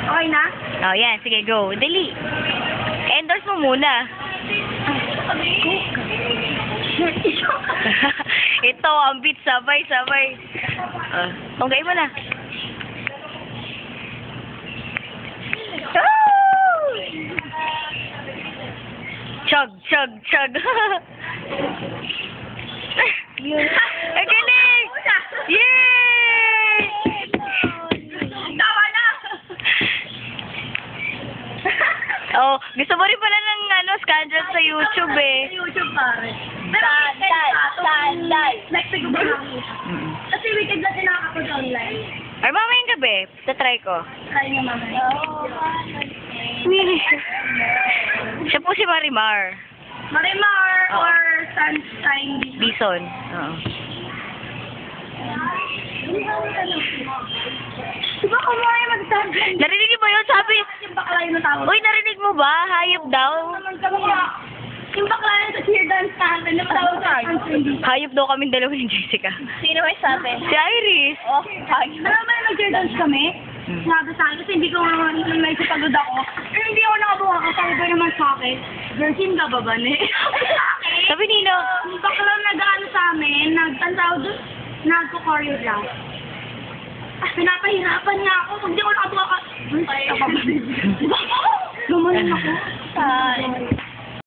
Okay na? Oh, yan. Sige, go. Dali. Endorse mo muna. Ito, ang beat. Sabay. Tunggay mo na. Chug. Ang galing! Yay! Tawa na! Oh, gusto mo rin pala ng scandal sa YouTube eh. Sa YouTube pare. Pero Sandal. Next week ba nakikita? Kasi weekend natin nakakapag online. Ay, mamayang gabi. Tatry ko. Try niyo mamaya. Siya po si Marimar. Marimar Oo. or Sunshine Bison. Oo. Diba kung mo ay mag-sunshine? Narinig niyo ba yun? Sabi, Yung bakla yun ang tawag. uy, narinig mo ba? Hayop daw. Naman kami na. Yung bakla na sa cheer dance natin, na tawag sa sunshine. Hayop daw kaming dalawa ni Jessica. Sino may sabi? Si Iris. Oh, alam mo na nag-cheer dance kami? Sinabi sa akin kasi hindi ko may pagod ako. Pero hindi ako nakabuha ka. Sabi ko naman sa akin, Virgin ka ba ba, ne? Sabi nino. Yung bakla nag-ano sa amin, nagtantaw doon, nagko-choreograph. Pinapahirapan nga ako. Pag di ako nakabuha ka, Virgin ka ba ba? Lumayan ako.